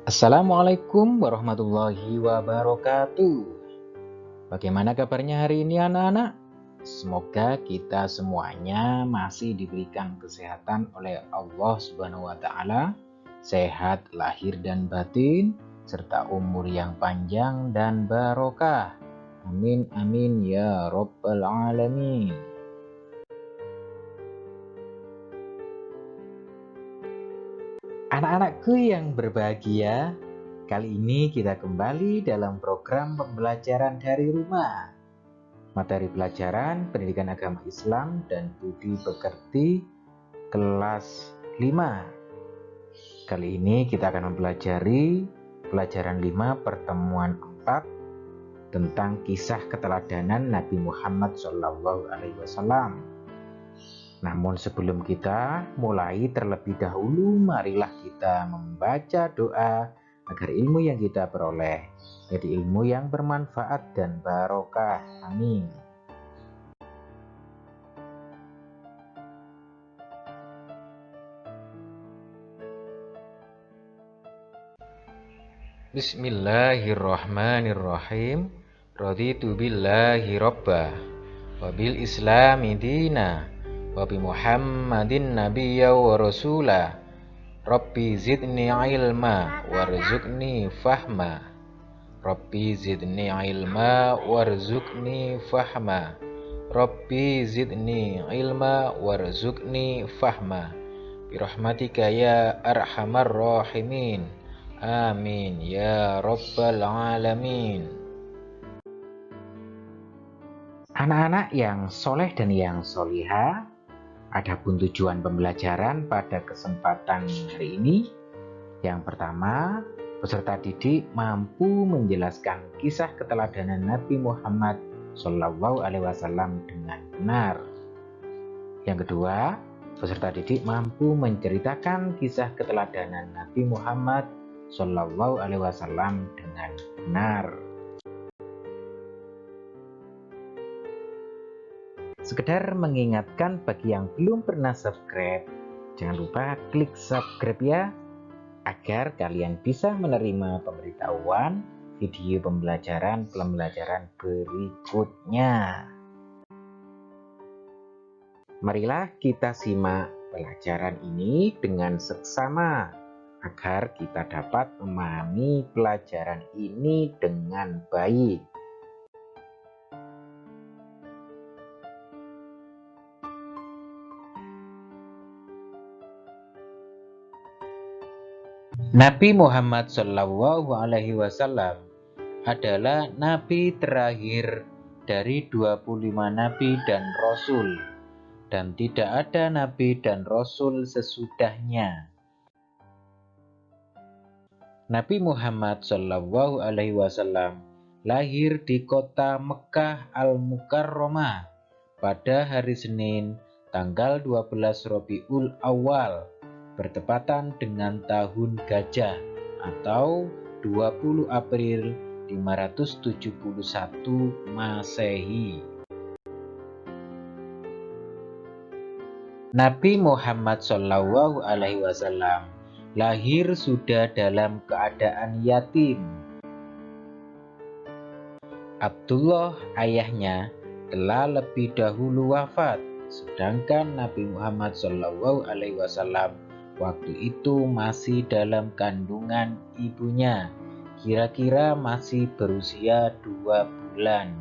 Assalamualaikum warahmatullahi wabarakatuh. Bagaimana kabarnya hari ini anak-anak? Semoga kita semuanya masih diberikan kesehatan oleh Allah Subhanahu wa taala, sehat lahir dan batin, serta umur yang panjang dan barokah. Amin amin ya rabbal alamin. Anak-anakku yang berbahagia, kali ini kita kembali dalam program pembelajaran dari rumah. Materi pelajaran Pendidikan Agama Islam dan Budi Pekerti kelas 5. Kali ini kita akan mempelajari pelajaran 5 pertemuan 4 tentang kisah keteladanan Nabi Muhammad SAW. Namun sebelum kita mulai terlebih dahulu, marilah kita membaca doa agar ilmu yang kita peroleh jadi ilmu yang bermanfaat dan barokah. Amin. Bismillahirrahmanirrahim. Raditu billahi robba wa bil islami dina wa bi Muhammadin nabiyya wa rasula. Rabbi zidni ilma warzuqni fahma. Rabbi zidni ilma warzuqni fahma. Rabbi zidni ilma warzuqni fahma. Birahmatika ya arhamar rahimin. Amin ya rabbal alamin. Anak-anak yang soleh dan yang solihah, adapun tujuan pembelajaran pada kesempatan hari ini, yang pertama, peserta didik mampu menjelaskan kisah keteladanan Nabi Muhammad SAW dengan benar. Yang kedua, peserta didik mampu menceritakan kisah keteladanan Nabi Muhammad SAW dengan benar. Sekedar mengingatkan bagi yang belum pernah subscribe, jangan lupa klik subscribe ya, agar kalian bisa menerima pemberitahuan video pembelajaran berikutnya. Marilah kita simak pelajaran ini dengan seksama agar kita dapat memahami pelajaran ini dengan baik. Nabi Muhammad SAW adalah nabi terakhir dari 25 nabi dan rasul, dan tidak ada nabi dan rasul sesudahnya. Nabi Muhammad SAW lahir di kota Mekah Al-Mukarramah pada hari Senin tanggal 12 Rabiul Awal bertepatan dengan tahun Gajah atau 20 April 571 Masehi. Nabi Muhammad SAW lahir sudah dalam keadaan yatim. Abdullah ayahnya telah lebih dahulu wafat, sedangkan Nabi Muhammad SAW waktu itu masih dalam kandungan ibunya, kira-kira masih berusia 2 bulan.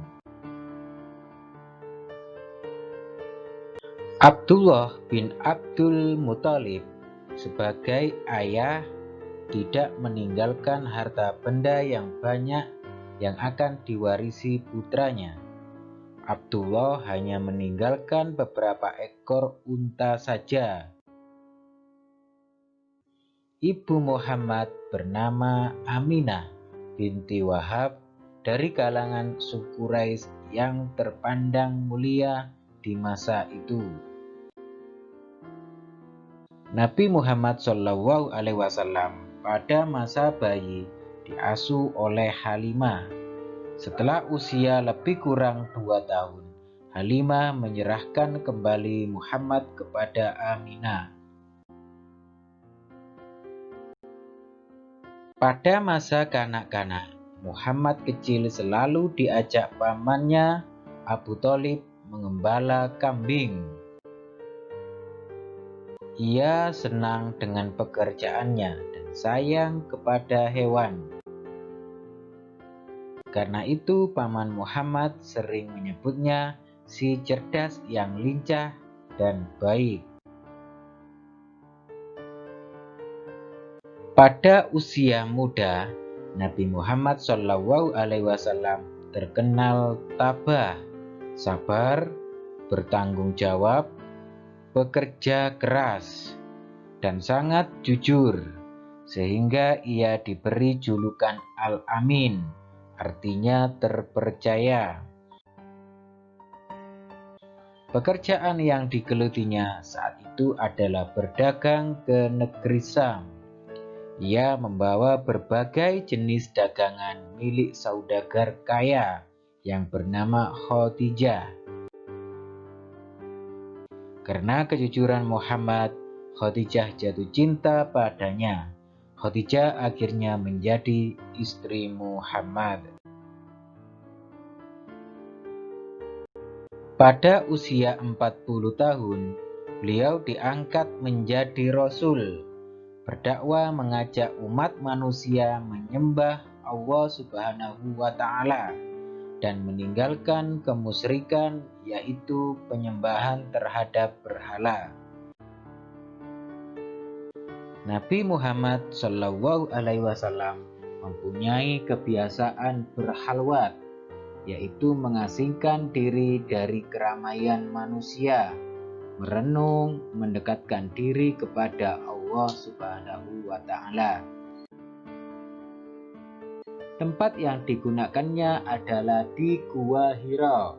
Abdullah bin Abdul Muthalib sebagai ayah tidak meninggalkan harta benda yang banyak yang akan diwarisi putranya. Abdullah hanya meninggalkan beberapa ekor unta saja. Ibu Muhammad bernama Aminah binti Wahab dari kalangan suku Quraisy yang terpandang mulia di masa itu. Nabi Muhammad SAW pada masa bayi diasuh oleh Halimah. Setelah usia lebih kurang 2 tahun, Halimah menyerahkan kembali Muhammad kepada Aminah. Pada masa kanak-kanak, Muhammad kecil selalu diajak pamannya Abu Thalib mengembala kambing. Ia senang dengan pekerjaannya dan sayang kepada hewan. Karena itu paman Muhammad sering menyebutnya si cerdas yang lincah dan baik. Pada usia muda, Nabi Muhammad SAW terkenal tabah, sabar, bertanggung jawab, bekerja keras, dan sangat jujur, sehingga ia diberi julukan Al-Amin, artinya terpercaya. Pekerjaan yang digelutinya saat itu adalah berdagang ke negeri Syam. Ia membawa berbagai jenis dagangan milik saudagar kaya yang bernama Khadijah. Karena kejujuran Muhammad, Khadijah jatuh cinta padanya. Khadijah akhirnya menjadi istri Muhammad. Pada usia 40 tahun, beliau diangkat menjadi rasul. Berdakwah mengajak umat manusia menyembah Allah Subhanahu wa Ta'ala dan meninggalkan kemusyrikan, yaitu penyembahan terhadap berhala. Nabi Muhammad SAW mempunyai kebiasaan berhalwat, yaitu mengasingkan diri dari keramaian manusia, merenung, mendekatkan diri kepada Allah Subhanahu wa Ta'ala. Tempat yang digunakannya adalah di Gua Hira,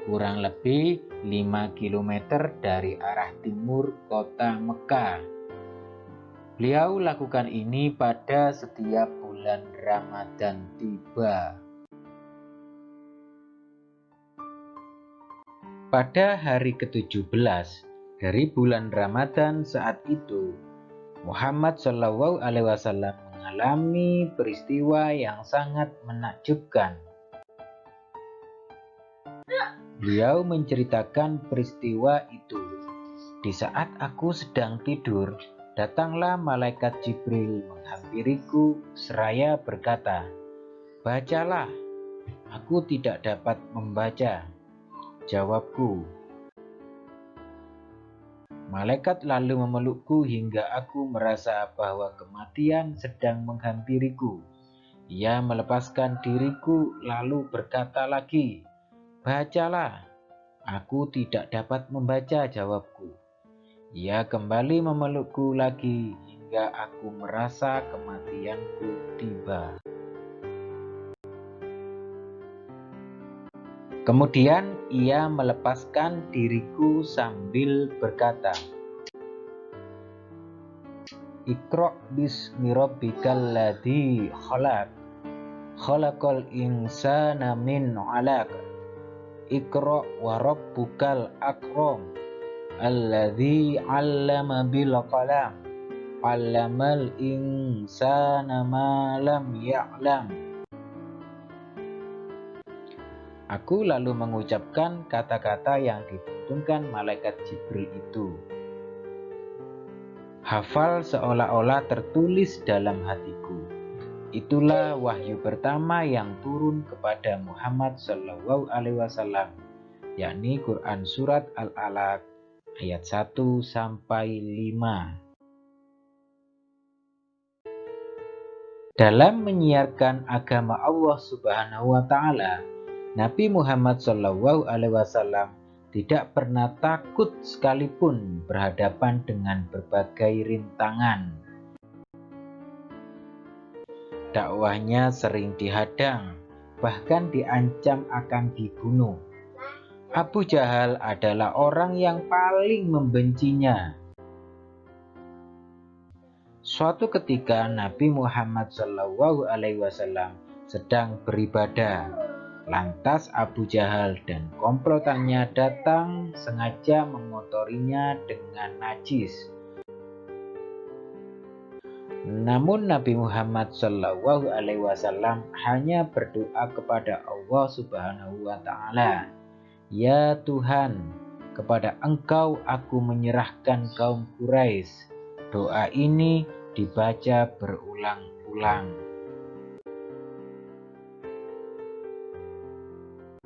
kurang lebih 5 km dari arah timur kota Mekah. Beliau lakukan ini pada setiap bulan Ramadan tiba. Pada hari ke-17 dari bulan Ramadan saat itu, Muhammad SAW mengalami peristiwa yang sangat menakjubkan. Beliau menceritakan peristiwa itu. Di saat aku sedang tidur, datanglah malaikat Jibril menghampiriku seraya berkata, "Bacalah." Aku tidak dapat membaca, jawabku. Malaikat lalu memelukku hingga aku merasa bahwa kematian sedang menghampiriku. Ia melepaskan diriku lalu berkata lagi, "Bacalah." Aku tidak dapat membaca, jawabku. Ia kembali memelukku lagi hingga aku merasa kematianku tiba. Kemudian ia melepaskan diriku sambil berkata, "Iqra' bismi rabbikal ladzi khalaq, khalaqal insana min 'alaq, Iqra' wa rabbukal akram, alladzi 'allama bil qalam, 'allamal insana ma lam ya'lam." Aku lalu mengucapkan kata-kata yang dituntunkan malaikat Jibril itu. Hafal seolah-olah tertulis dalam hatiku. Itulah wahyu pertama yang turun kepada Muhammad SAW, yakni Quran Surat Al-Alaq ayat 1-5. Dalam menyiarkan agama Allah Subhanahu wa Ta'ala, Nabi Muhammad SAW tidak pernah takut sekalipun berhadapan dengan berbagai rintangan. Dakwahnya sering dihadang, bahkan diancam akan dibunuh. Abu Jahal adalah orang yang paling membencinya. Suatu ketika Nabi Muhammad SAW sedang beribadah. Lantas Abu Jahal dan komplotannya datang sengaja mengotorinya dengan najis. Namun Nabi Muhammad SAW hanya berdoa kepada Allah Subhanahu wa Ta'ala, "Ya Tuhan, kepada Engkau aku menyerahkan kaum Quraisy." Doa ini dibaca berulang-ulang.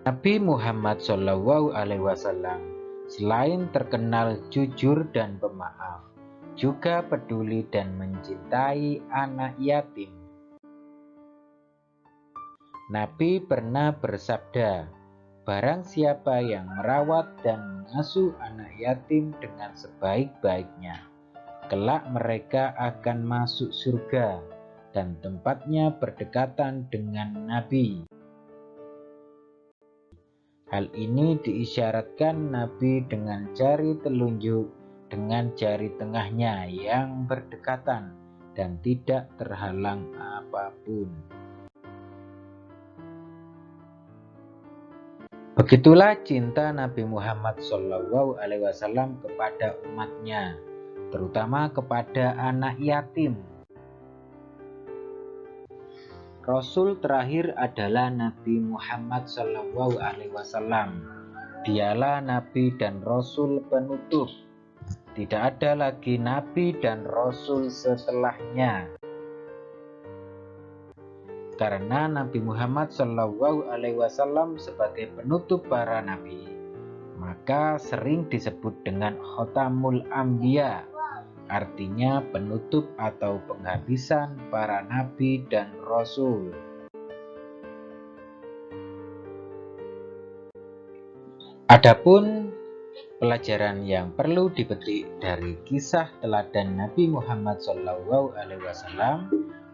Nabi Muhammad SAW selain terkenal jujur dan pemaaf, juga peduli dan mencintai anak yatim. Nabi pernah bersabda, "Barang siapa yang merawat dan mengasuh anak yatim dengan sebaik-baiknya, kelak mereka akan masuk surga dan tempatnya berdekatan dengan Nabi." Hal ini diisyaratkan Nabi dengan jari telunjuk dengan jari tengahnya yang berdekatan dan tidak terhalang apapun. Begitulah cinta Nabi Muhammad SAW kepada umatnya, terutama kepada anak yatim. Rasul terakhir adalah Nabi Muhammad SAW. Dialah Nabi dan Rasul penutup. Tidak ada lagi Nabi dan Rasul setelahnya. Karena Nabi Muhammad SAW sebagai penutup para nabi, maka sering disebut dengan Khotamul Anbiya, artinya penutup atau penghabisan para nabi dan rasul. Adapun pelajaran yang perlu dipetik dari kisah teladan Nabi Muhammad SAW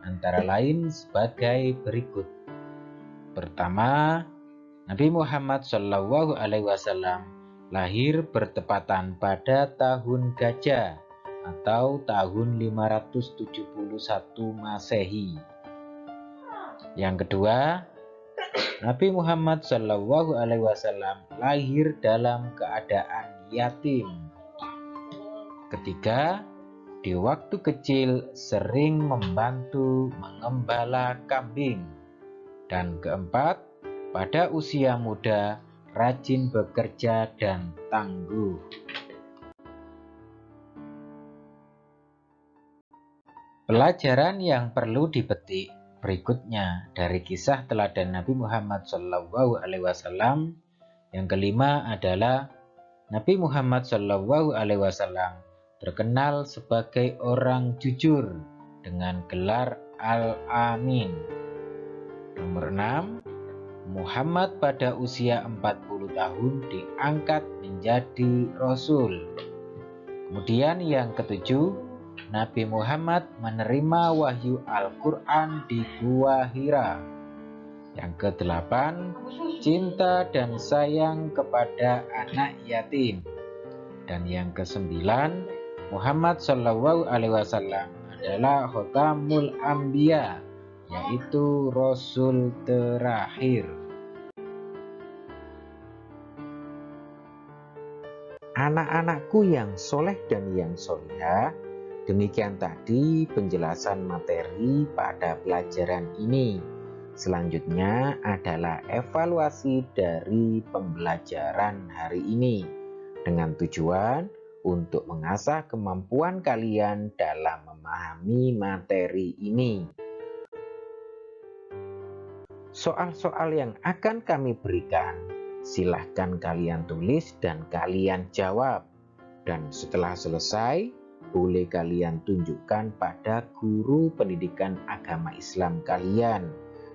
antara lain sebagai berikut. Pertama, Nabi Muhammad SAW lahir bertepatan pada tahun Gajah atau tahun 571 Masehi. Yang kedua, Nabi Muhammad SAW lahir dalam keadaan yatim. Ketiga, di waktu kecil sering membantu mengembala kambing. Dan keempat, pada usia muda rajin bekerja dan tangguh. Pelajaran yang perlu dipetik berikutnya dari kisah teladan Nabi Muhammad SAW. Yang kelima adalah Nabi Muhammad SAW terkenal sebagai orang jujur dengan gelar Al-Amin. Nomor 6, Muhammad pada usia 40 tahun diangkat menjadi Rasul. Kemudian yang ketujuh, Nabi Muhammad menerima wahyu Al-Quran di Gua Hira. Yang kedelapan, cinta dan sayang kepada anak yatim. Dan yang kesembilan, Muhammad SAW adalah Khotamul Anbiya, yaitu Rasul terakhir. Anak-anakku yang soleh dan yang solehah, demikian tadi penjelasan materi pada pelajaran ini. Selanjutnya adalah evaluasi dari pembelajaran hari ini dengan tujuan untuk mengasah kemampuan kalian dalam memahami materi ini. Soal-soal yang akan kami berikan, silahkan kalian tulis dan kalian jawab. Dan setelah selesai, boleh kalian tunjukkan pada guru pendidikan agama Islam kalian.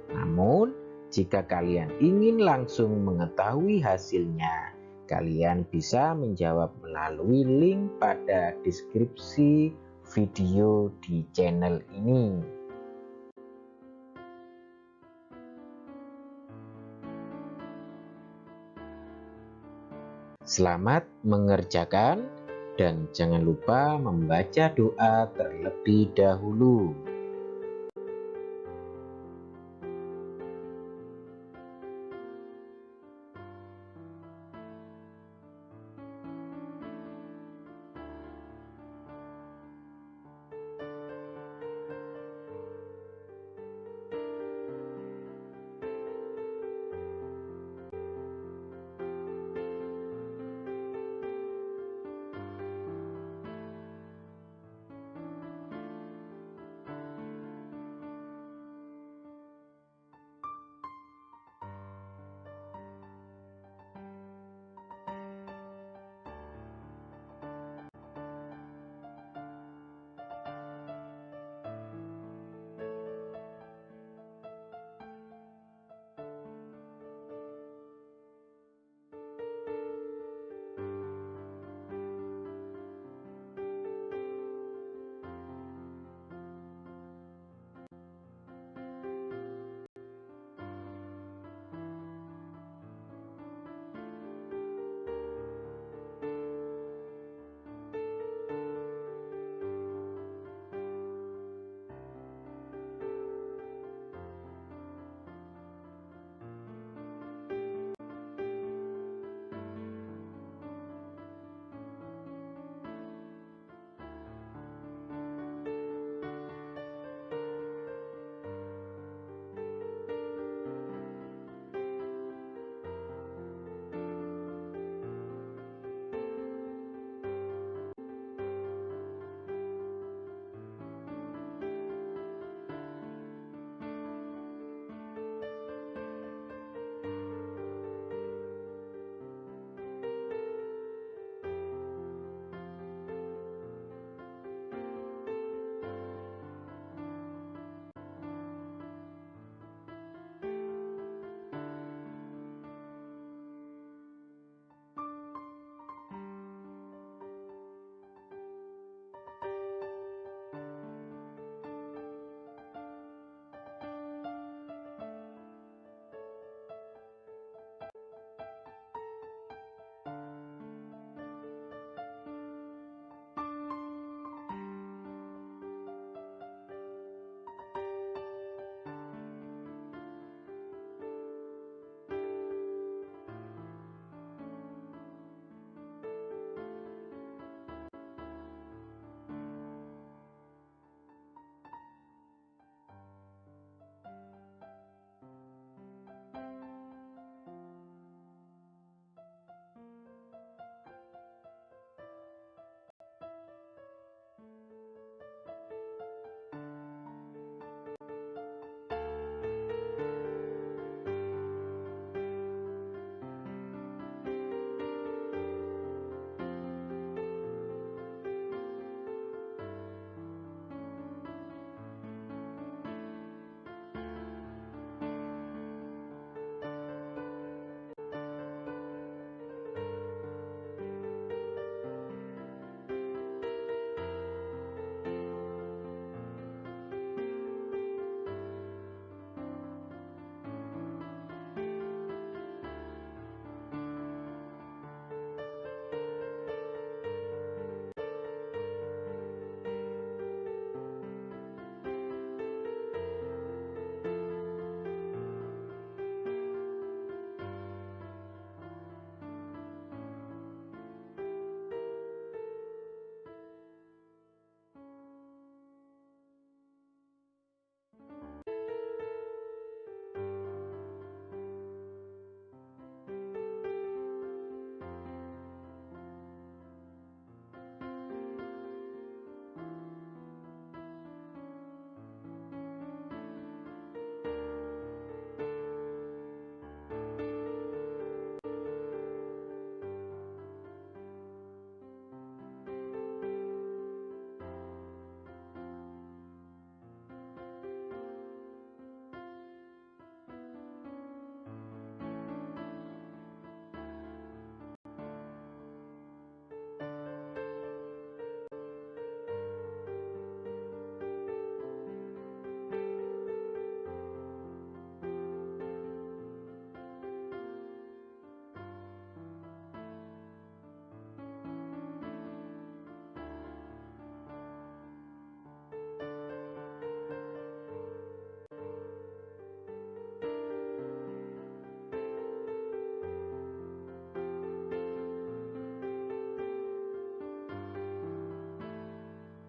Namun, jika kalian ingin langsung mengetahui hasilnya, kalian bisa menjawab melalui link pada deskripsi video di channel ini. Selamat mengerjakan dan jangan lupa membaca doa terlebih dahulu.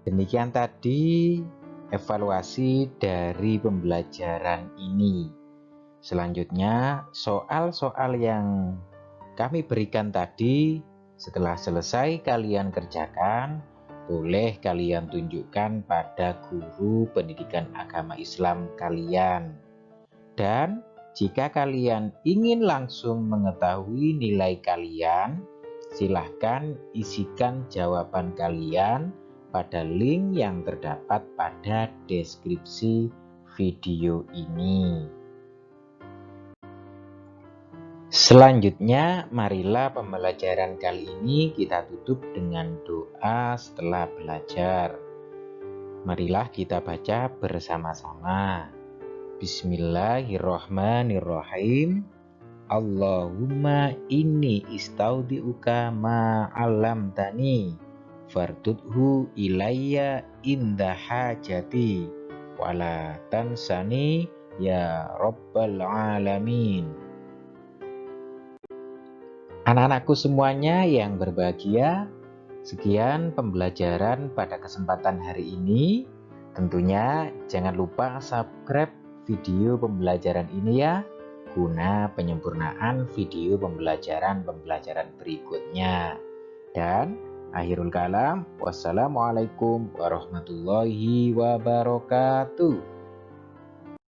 Demikian tadi evaluasi dari pembelajaran ini. Selanjutnya, soal-soal yang kami berikan tadi setelah selesai kalian kerjakan, boleh kalian tunjukkan pada guru pendidikan agama Islam kalian. Dan jika kalian ingin langsung mengetahui nilai kalian, silahkan isikan jawaban kalian pada link yang terdapat pada deskripsi video ini. Selanjutnya, marilah pembelajaran kali ini kita tutup dengan doa setelah belajar. Marilah kita baca bersama-sama. Bismillahirrahmanirrahim. Allahumma inni istaudi'uka ma'alamtani fardudhu ilayya inda hajati wala tansani ya rabbal alamin. Anak-anakku semuanya yang berbahagia, sekian pembelajaran pada kesempatan hari ini. Tentunya jangan lupa subscribe video pembelajaran ini ya, guna penyempurnaan video pembelajaran berikutnya. Dan akhirul kalam, wassalamualaikum warahmatullahi wabarakatuh.